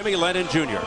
Jimmy Lennon Jr.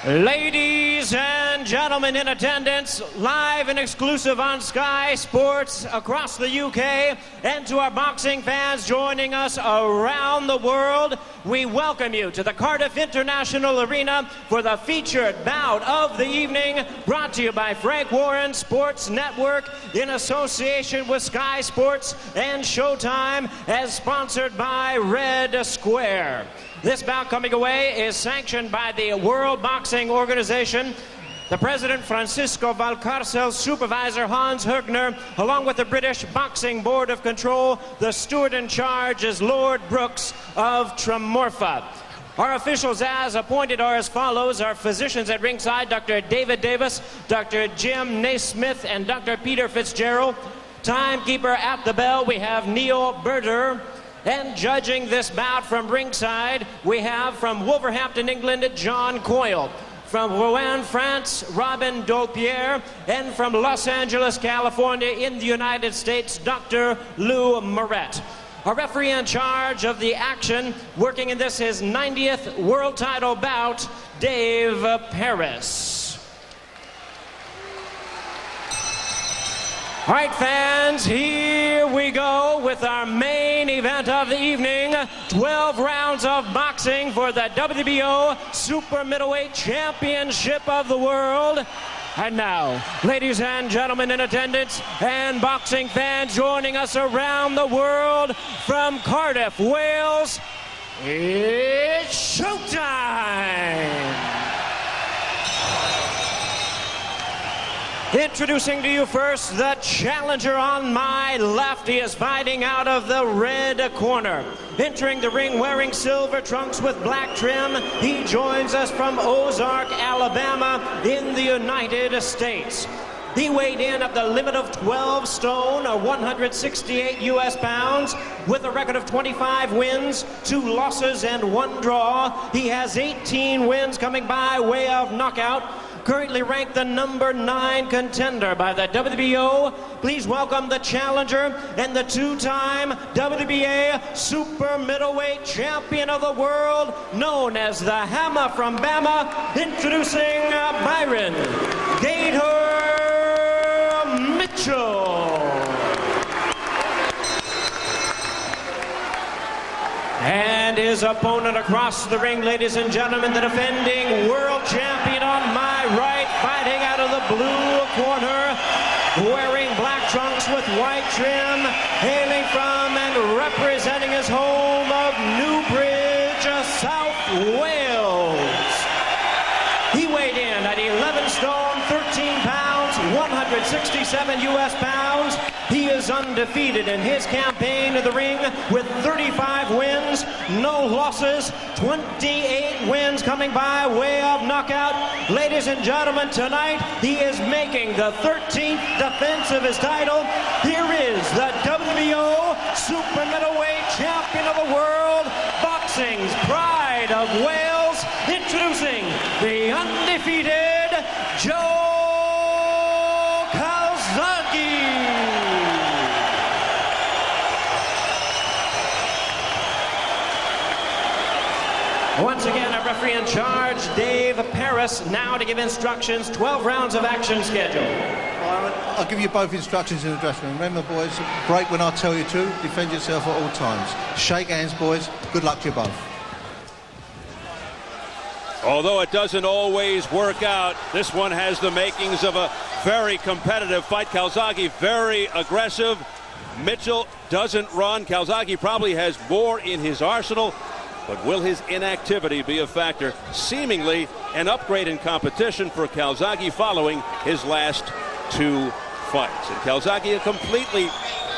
Ladies and gentlemen in attendance, live and exclusive on Sky Sports across the UK, and to our boxing fans joining us around the world, we welcome you to the Cardiff International Arena for the featured bout of the evening, brought to you by Frank Warren Sports Network in association with Sky Sports and Showtime, as sponsored by Red Square. This bout coming away is sanctioned by the World Boxing Organization, the President Francisco Valcarcel, Supervisor Hans Hugner, along with the British Boxing Board of Control. The steward in charge is Lord Brooks of Tremorfa. Our officials as appointed are as follows. Our physicians at ringside, Dr. David Davis, Dr. Jim Naismith, and Dr. Peter Fitzgerald. Timekeeper at the bell, we have Neil Berter. And judging this bout from ringside, we have from Wolverhampton, England, John Coyle. From Rouen, France, Robin Daupierre. And from Los Angeles, California, in the United States, Dr. Lou Moret. Our referee in charge of the action, working in this his 90th world title bout, Dave Paris. All right, fans, here we go with our main event of the evening. 12 rounds of boxing for the WBO Super Middleweight Championship of the World. And now, ladies and gentlemen in attendance and boxing fans joining us around the world from Cardiff, Wales, it's showtime! Introducing to you first the challenger on my left. He is fighting out of the red corner. Entering the ring wearing silver trunks with black trim, he joins us from Ozark, Alabama in the United States. He weighed in at the limit of 12 stone, or 168 U.S. pounds, with a record of 25 wins, 2 losses, and 1 draw. He has 18 wins coming by way of knockout. Currently ranked the number 9 contender by the WBO. Please welcome the challenger and the 2-time WBA Super Middleweight Champion of the World, known as the Hammer from Bama, introducing Byron Gator Mitchell. And his opponent across the ring, ladies and gentlemen, the defending world champion on my right, fighting out of the blue corner, wearing black trunks with white trim, hailing from and representing his home of Newbridge, South Wales. He weighed in at 11 stone, 13 pounds, 167 U.S. pounds. He is undefeated in his campaign in the ring with 35 wins, no losses, 28 wins coming by way of knockout. Ladies and gentlemen, tonight he is making the 13th defense of his title. Here is the WBO Super Middleweight Champion of the World, boxing's pride of Wales, introducing the undefeated Joe Calzaghe. Once again, our referee in charge, Dave Paris, now to give instructions. 12 rounds of action schedule. I'll give you both instructions in the dressing room. Remember, boys, break when I tell you to. Defend yourself at all times. Shake hands, boys. Good luck to you both. Although it doesn't always work out, this one has the makings of a very competitive fight. Calzaghe very aggressive. Mitchell doesn't run. Calzaghe probably has more in his arsenal. But will his inactivity be a factor? Seemingly an upgrade in competition for Calzaghe following his last 2 fights. And Calzaghe, a completely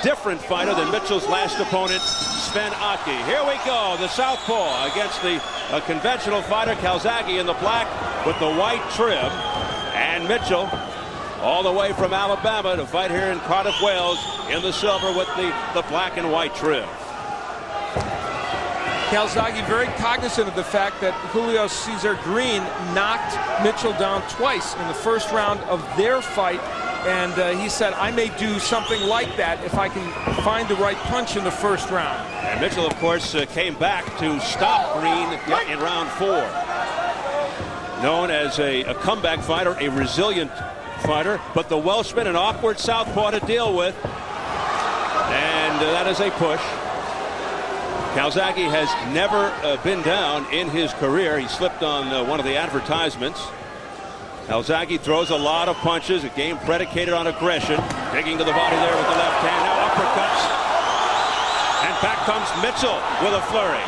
different fighter than Mitchell's last opponent, Sven Aki. Here we go, the southpaw against the conventional fighter, Calzaghe in the black with the white trim. And Mitchell, all the way from Alabama to fight here in Cardiff, Wales, in the silver with the black and white trim. Calzaghe very cognizant of the fact that Julio Cesar Green knocked Mitchell down twice in the first round of their fight And he said, I may do something like that if I can find the right punch in the first round. And Mitchell, of course, came back to stop Green in round 4. Known as a comeback fighter, a resilient fighter, but the Welshman, an awkward southpaw to deal with. And that is a push. Calzaghe has never been down in his career. He slipped on one of the advertisements. Calzaghe throws a lot of punches, a game predicated on aggression. Digging to the body there with the left hand. Now uppercuts. And back comes Mitchell with a flurry.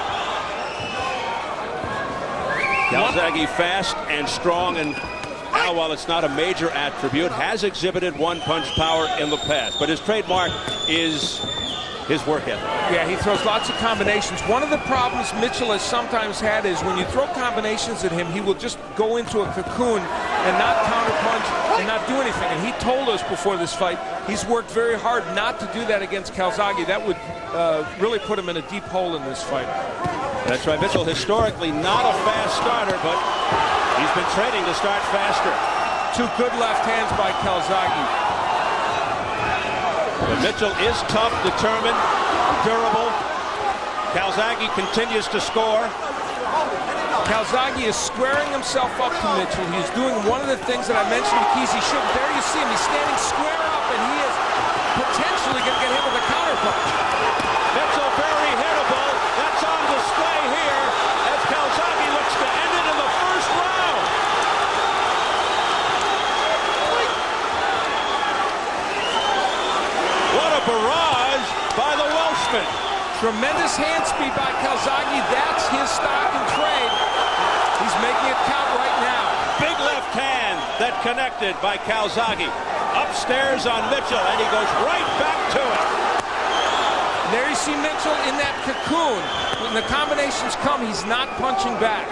Calzaghe fast and strong, and now, while it's not a major attribute, has exhibited one-punch power in the past. But his trademark is his work ethic. Yeah, he throws lots of combinations. One of the problems Mitchell has sometimes had is when you throw combinations at him, he will just go into a cocoon and not counterpunch and not do anything. And he told us before this fight, he's worked very hard not to do that against Calzaghe. That would really put him in a deep hole in this fight. That's right. Mitchell, historically not a fast starter, but he's been training to start faster. 2 good left hands by Calzaghe. But Mitchell is tough, determined, durable. Calzaghe continues to score. Calzaghe is squaring himself up to Mitchell. He's doing one of the things that I mentioned to Keys he shouldn't. There you see him. He's standing square up, and he is potentially going to get hit with a counterpunch. Mitchell very hittable. That's on display here as Calzaghe looks to end it in the first round. What a barrage by the Welshman. Tremendous hand speed by Calzaghe. That's his stock and trade. He's making it count right now. Big left hand that connected by Calzaghe. Upstairs on Mitchell, and he goes right back to it. There you see Mitchell in that cocoon. When the combinations come, he's not punching back.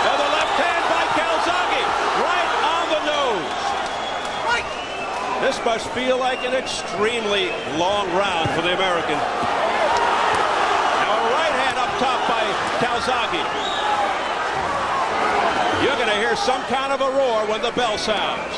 And the left hand by Calzaghe, right on the nose. This must feel like an extremely long round for the American. Now a right hand up top by Calzaghe. You're going to hear some kind of a roar when the bell sounds.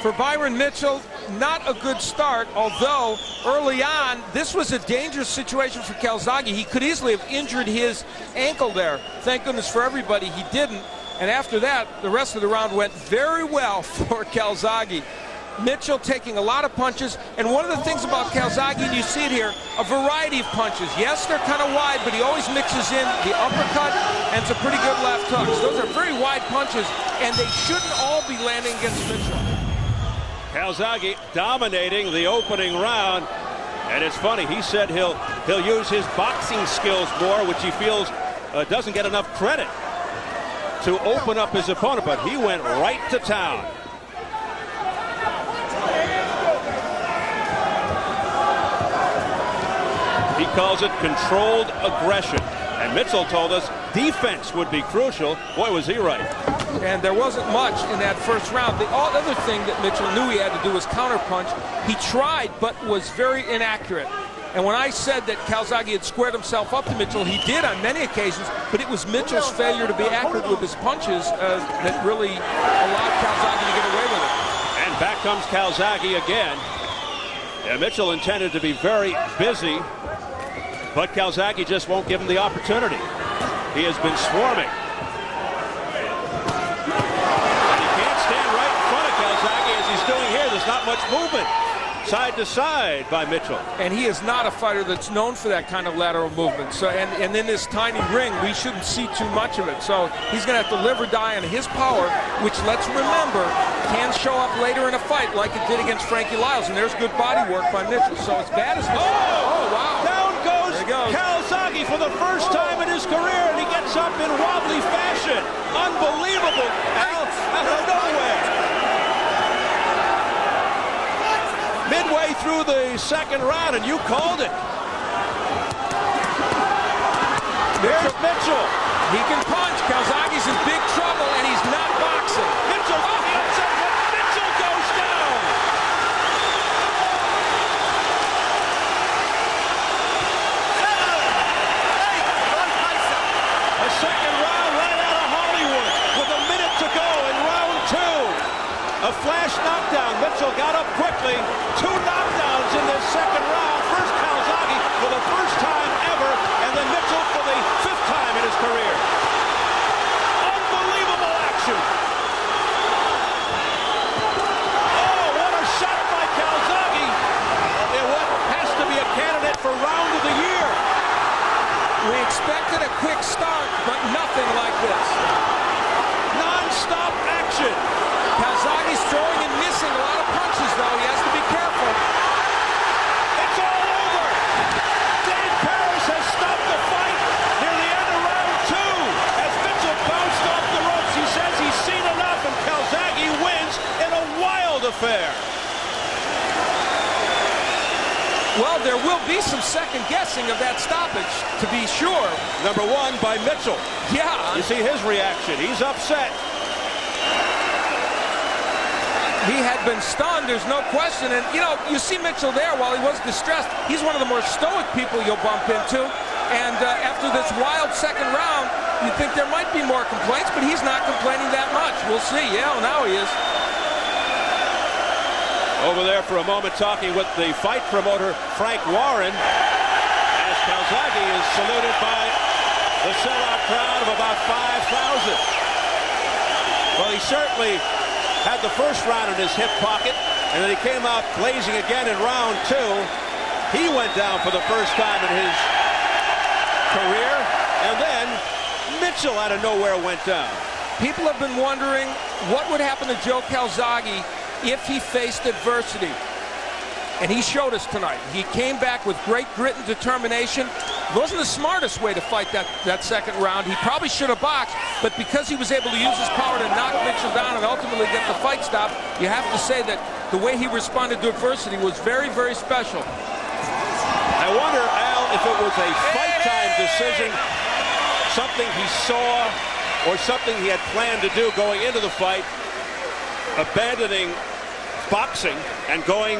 For Byron Mitchell, not a good start, although early on, this was a dangerous situation for Calzaghe. He could easily have injured his ankle there. Thank goodness for everybody he didn't. And after that, the rest of the round went very well for Calzaghe. Mitchell taking a lot of punches, and one of the things about Calzaghe, and you see it here, a variety of punches. Yes, they're kind of wide, but he always mixes in the uppercut and some pretty good left hooks. Those are very wide punches, and they shouldn't all be landing against Mitchell. Calzaghe dominating the opening round, and it's funny, he said he'll use his boxing skills more, which he feels doesn't get enough credit to open up his opponent, but he went right to town. He calls it controlled aggression, and Mitchell told us defense would be crucial. Boy, was he right. And there wasn't much in that first round. The other thing that Mitchell knew he had to do was counterpunch. He tried, but was very inaccurate. And when I said that Calzaghe had squared himself up to Mitchell, he did on many occasions, but it was Mitchell's failure to be accurate with his punches that really allowed Calzaghe to get away with it. And back comes Calzaghe again. Yeah, Mitchell intended to be very busy, but Calzaghe just won't give him the opportunity. He has been swarming. And he can't stand right in front of Calzaghe as he's doing here. There's not much movement. side to side by Mitchell. And he is not a fighter that's known for that kind of lateral movement. So, and in this tiny ring, we shouldn't see too much of it. So he's going to have to live or die on his power, which, let's remember, can show up later in a fight like it did against Frankie Lyles. And there's good body work by Mitchell. So as bad as this... Oh, wow. Down goes There he goes. Calzaghe for the first time in his career, and he gets up in wobbly fashion. Unbelievable. Out of nowhere. Midway through the second round, and you called it. Here's Mitchell. He can punch. Calzaghe's in big trouble, and he's not boxing. Mitchell to the outside, but Mitchell goes down. A second round right out of Hollywood with a minute to go in round two. A flash knockdown. Mitchell got up quickly. Two knockdowns in this second round. First Calzaghe for the first time ever, and then Mitchell for the fifth time in his career. Unbelievable action. Oh, what a shot by Calzaghe. In what has to be a candidate for round of the year. We expected a quick start, but nothing like this. Non-stop action. Calzaghe's throwing and missing a lot of punches, though. He has to be careful. It's all over. Dan Paris has stopped the fight near the end of round two as Mitchell bounced off the ropes. He says he's seen enough, and Calzaghe wins in a wild affair. Well, there will be some second guessing of that stoppage, to be sure. Number one by Mitchell. Yeah. You see his reaction. He's upset. He had been stunned, there's no question. And, you know, you see Mitchell there while he was distressed. He's one of the more stoic people you'll bump into. And after this wild second round, you'd think there might be more complaints, but he's not complaining that much. We'll see. Yeah, well, now he is. Over there for a moment talking with the fight promoter, Frank Warren, as Calzaghe is saluted by the sellout crowd of about 5,000. Well, he certainly had the first round in his hip pocket, and then he came out blazing again in round two. He went down for the first time in his career, and then Mitchell out of nowhere went down. People have been wondering what would happen to Joe Calzaghe if he faced adversity. And he showed us tonight. He came back with great grit and determination. It wasn't the smartest way to fight that second round. He probably should have boxed, but because he was able to use his power to knock Mitchell down and ultimately get the fight stopped, you have to say that the way he responded to adversity was very, very special. I wonder, Al, if it was a fight-time decision, something he saw or something he had planned to do going into the fight, abandoning boxing and going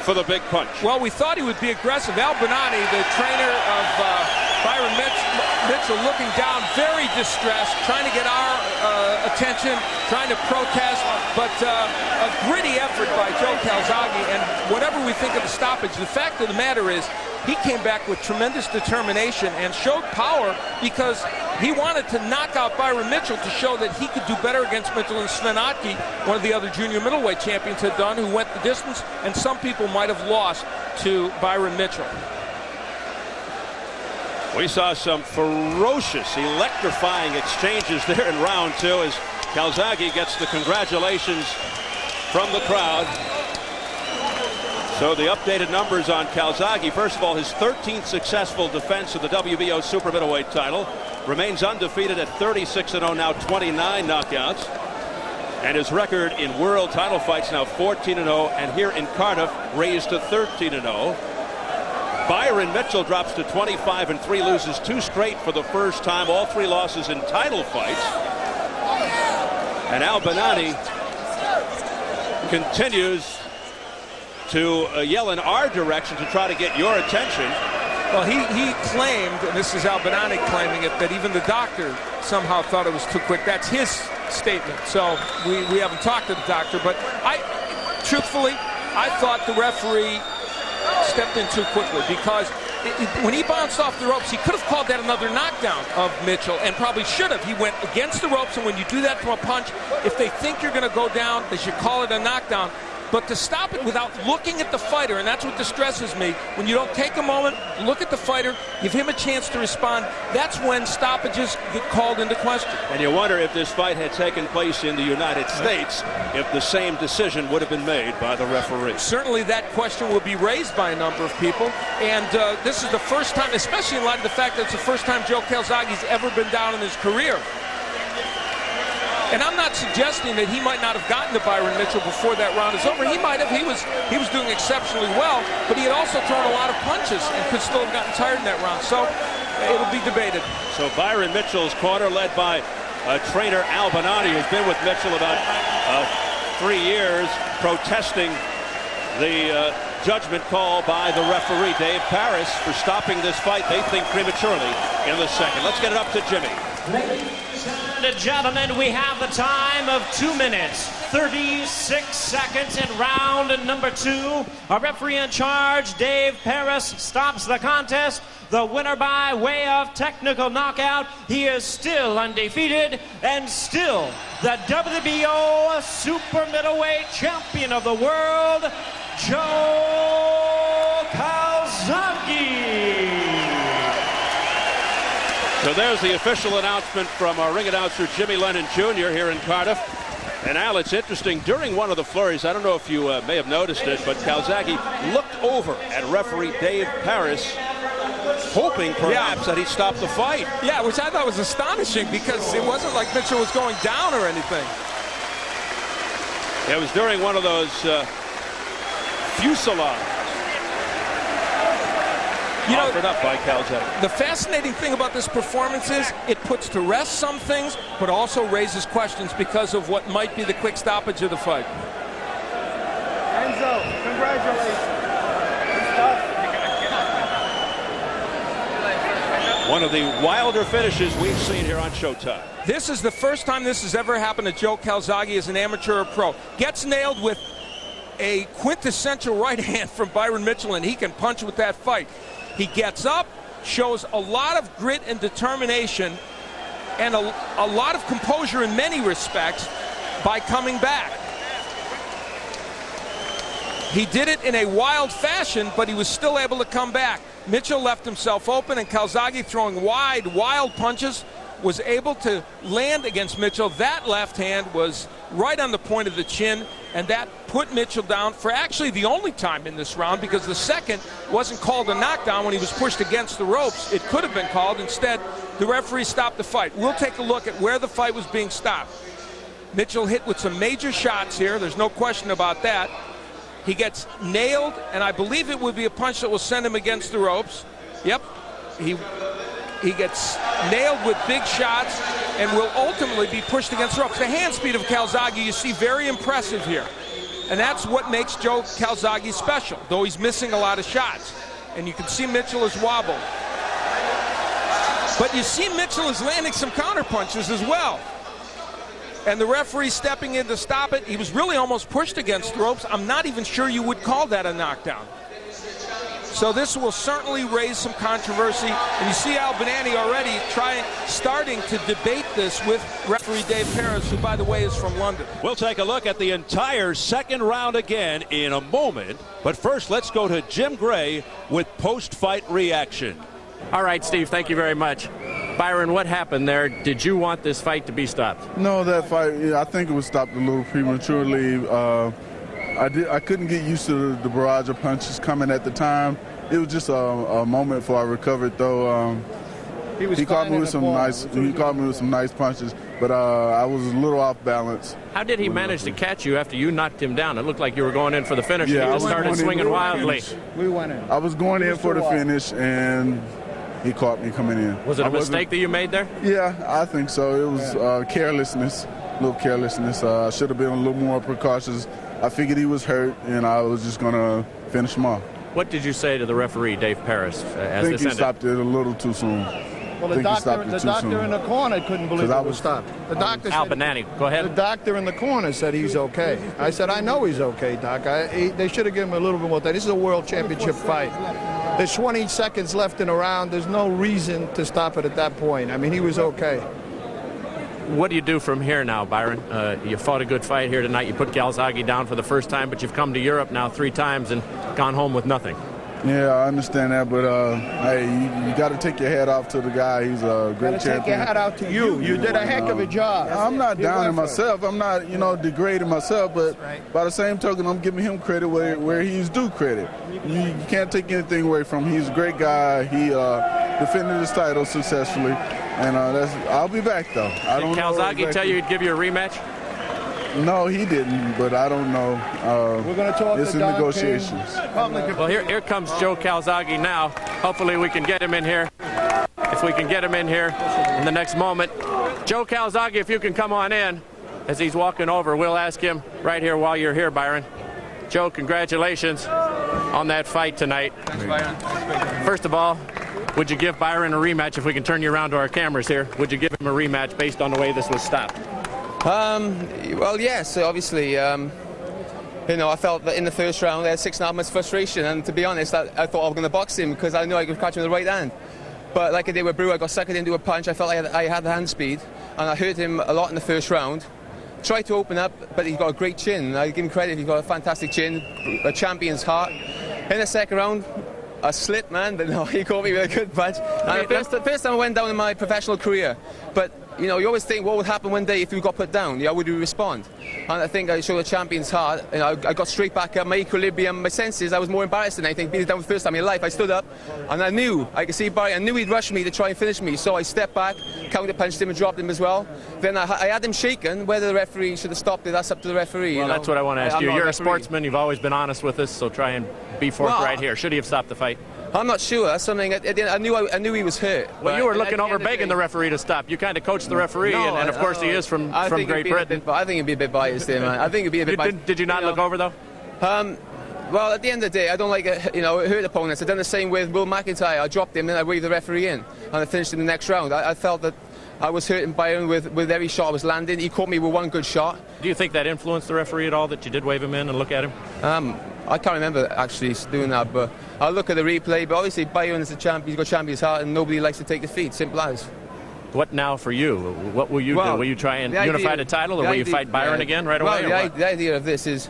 for the big punch. Well, we thought he would be aggressive. Al Bonani, the trainer of Byron Mitchell, looking down, very distressed, trying to get our attention, trying to protest, but a gritty effort by Joe Calzaghe. And whatever we think of the stoppage, the fact of the matter is he came back with tremendous determination and showed power because he wanted to knock out Byron Mitchell to show that he could do better against Mitchell than Sven Otke, one of the other junior middleweight champions, had done, who went the distance, and some people might have lost to Byron Mitchell. We saw some ferocious, electrifying exchanges there in round two as Calzaghe gets the congratulations from the crowd. So the updated numbers on Calzaghe. First of all, his 13th successful defense of the WBO Super middleweight title. Remains undefeated at 36-0, now 29 knockouts. And his record in world title fights now 14-0, and here in Cardiff raised to 13-0. Byron Mitchell drops to 25-3, loses 2 straight for the first time, all 3 losses in title fights. And Al Bonani continues to yell in our direction to try to get your attention. Well, he claimed, and this is Al Bonani claiming it, that even the doctor somehow thought it was too quick. That's his statement. So we haven't talked to the doctor, but truthfully, I thought the referee stepped in too quickly because when he bounced off the ropes, he could have called that another knockdown of Mitchell, and probably should have. He went against the ropes, and when you do that from a punch, if they think you're going to go down, they should call it a knockdown. but to stop it without looking at the fighter, and that's what distresses me. When you don't take a moment, look at the fighter, give him a chance to respond, that's when stoppages get called into question. And you wonder if this fight had taken place in the United States, if the same decision would have been made by the referee. Certainly that question will be raised by a number of people, and this is the first time, especially in light of the fact that it's the first time Joe Calzaghe's ever been down in his career. And I'm not suggesting that he might not have gotten to Byron Mitchell before that round is over. He might have. He was doing exceptionally well, but he had also thrown a lot of punches and could still have gotten tired in that round. So it'll be debated. So Byron Mitchell's corner, led by trainer Al Bonatti, who's been with Mitchell about 3 years, protesting the judgment call by the referee, Dave Paris, for stopping this fight, they think prematurely, in the second. Let's get it up to Jimmy. And gentlemen, we have the time of 2 minutes, 36 seconds in round number 2. Our referee in charge, Dave Paris, stops the contest. The winner by way of technical knockout. He is still undefeated and still the WBO Super Middleweight Champion of the World, Joe Calzaghe. So there's the official announcement from our ring announcer, Jimmy Lennon Jr. here in Cardiff. And Al, it's interesting, during one of the flurries, I don't know if you may have noticed it, but Calzaghe looked over at referee Dave Paris, hoping perhaps that he'd stop the fight. Yeah, which I thought was astonishing because it wasn't like Mitchell was going down or anything. It was during one of those fusillades. You know, offered up by Calzaghe. The fascinating thing about this performance is it puts to rest some things, but also raises questions because of what might be the quick stoppage of the fight. Enzo, congratulations. One of the wilder finishes we've seen here on Showtime. This is the first time this has ever happened to Joe Calzaghe as an amateur or pro. Gets nailed with a quintessential right hand from Byron Mitchell, and he can punch with that fight. He gets up, shows a lot of grit and determination, and a lot of composure in many respects by coming back. He did it in a wild fashion, but he was still able to come back. Mitchell left himself open, and Calzaghe, throwing wide, wild punches, was able to land against Mitchell. That left hand was right on the point of the chin, and that put Mitchell down for actually the only time in this round, because the second wasn't called a knockdown when he was pushed against the ropes. It could have been called. Instead, the referee stopped the fight. We'll take a look at where the fight was being stopped. Mitchell hit with some major shots here. There's no question about that. He gets nailed, and I believe it would be a punch that will send him against the ropes. Yep. He gets nailed with big shots and will ultimately be pushed against the ropes. The hand speed of Calzaghe, you see, very impressive here. And that's what makes Joe Calzaghe special, though he's missing a lot of shots. And you can see Mitchell is wobbled. But you see Mitchell is landing some counter punches as well. And the referee stepping in to stop it. He was really almost pushed against the ropes. I'm not even sure you would call that a knockdown. So this will certainly raise some controversy. And you see Al Bonatti already starting to debate this with referee Dave Paris, who, by the way, is from London. We'll take a look at the entire second round again in a moment. But first, let's go to Jim Gray with post-fight reaction. All right, Steve, thank you very much. Byron, what happened there? Did you want this fight to be stopped? No, that fight, I think it was stopped a little prematurely. I couldn't get used to the barrage of punches coming at the time. It was just a moment before I recovered, though. He caught me with some nice punches, but I was a little off balance. How did he manage to catch you after you knocked him down? It looked like you were going in for the finish. Yeah, and you started swinging wildly. We went in. I was going in for the finish, and he caught me coming in. Was it a mistake that you made there? Yeah, I think so. It was carelessness, a little carelessness. I should have been a little more precautious. I figured he was hurt, and I was just going to finish him off. What did you say to the referee, Dave Paris, as I this think he ended? stopped it a little too soon. Well, the doctor in the corner couldn't believe it was stopped. The doctor Al said, Bonatti, go ahead. the doctor in the corner said he's okay. I said, I know he's okay, Doc. They should have given him a little bit more time. This is a world championship fight. There's 20 seconds left in a round. There's no reason to stop it at that point. I mean, he was okay. What do you do from here now, Byron? You fought a good fight here tonight. You put Calzaghe down for the first time, but you've come to Europe now 3 times and gone home with nothing. Yeah, I understand that, but hey, you got to take your hat off to the guy. He's a great champion. Take your hat out to you. You did a heck of a job. I'm not downing myself. I'm not, degrading myself, but by the same token, I'm giving him credit where he's due credit. You can't take anything away from him. He's a great guy. He defended his title successfully, and I'll be back, though. Did Calzaghe tell you he'd give you a rematch? No, he didn't, but I don't know. We're going to talk it's to in Don negotiations. Well, here comes Joe Calzaghe now. Hopefully we can get him in here. If we can get him in here in the next moment. Joe Calzaghe, if you can come on in. As he's walking over, we'll ask him right here while you're here, Byron. Joe, congratulations on that fight tonight. Thanks, Byron. First of all, would you give Byron a rematch? If we can turn you around to our cameras here, would you give him a rematch based on the way this was stopped? Well, yes, obviously. I felt that in the first round I had 6.5 months frustration, and to be honest, I thought I was going to box him because I knew I could catch him with the right hand. But like I did with Brew, I got suckered into a punch. I felt I had the hand speed, and I hurt him a lot in the first round. Tried to open up, but he's got a great chin. I give him credit, he's got a fantastic chin, a champion's heart. In the second round, I slipped, man, but no, he caught me with a good punch. And the first time I went down in my professional career. But you always think what would happen one day if you got put down. How would you respond? And I think I showed a champion's heart. I got straight back up, my equilibrium, my senses. I was more embarrassed than anything. Being down for the first time in life, I stood up, and I could see Barry. I knew he'd rush me to try and finish me. So I stepped back, counter-punched him and dropped him as well. Then I had him shaken. Whether the referee should have stopped it, that's up to the referee. Well, that's what I want to ask you. You're a sportsman. You've always been honest with us, so try and be forthright here. Should he have stopped the fight? I'm not sure. That's something I knew he was hurt. Well, you were looking over begging the referee to stop. You kind of coached the referee, and of course he is from Great Britain. I think he'd be a bit biased there, man. I think it'd be a bit biased. Did you not look over, though? Well, at the end of the day, I don't like hurt opponents. I've done the same with Will McIntyre. I dropped him, then I waved the referee in, and I finished him the next round. I felt that I was hurting Byron with every shot I was landing. He caught me with one good shot. Do you think that influenced the referee at all, that you did wave him in and look at him? I can't remember actually doing that, but I'll look at the replay. But obviously, Byron is a champion. He's got champion's heart, and nobody likes to take defeat. Simple as. What now for you? What will you do? Will you try and unify the title, or will you fight Byron again right away? Well, the idea of this is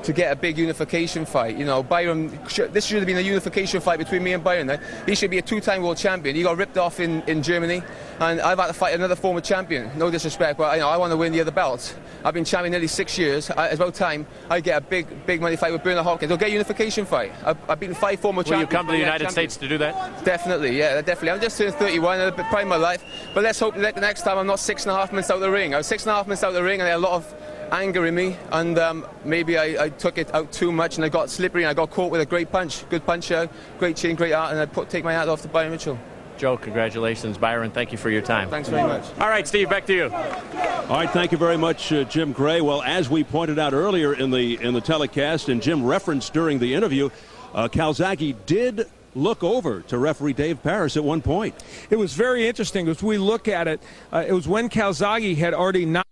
to get a big unification fight. Byron, this should have been a unification fight between me and Byron. He should be a 2-time world champion. He got ripped off in Germany, and I've had to fight another former champion. No disrespect, but I want to win the other belts. I've been champion nearly 6 years. It's about time I get a big money fight with Bernard Hopkins. They'll get a unification fight. I've beaten 5 former champions. Will you come to the United States to do that? Definitely, yeah, definitely. I'm just turned 31, a bit prime of my life. But let's hope that the next time I'm not 6.5 months out of the ring. I was 6.5 months out of the ring, and I had a lot of anger in me, and maybe I took it out too much, and I got slippery, and I got caught with a great punch. Good puncher, great chin, great art, and I take my hat off to Byron Mitchell. Joe, congratulations. Byron, thank you for your time. Thanks very much. All right, Steve, back to you. All right, thank you very much, Jim Gray. Well, as we pointed out earlier in the telecast, and Jim referenced during the interview, Calzaghe did look over to referee Dave Parris at one point. It was very interesting as we look at it. It was when Calzaghe had already knocked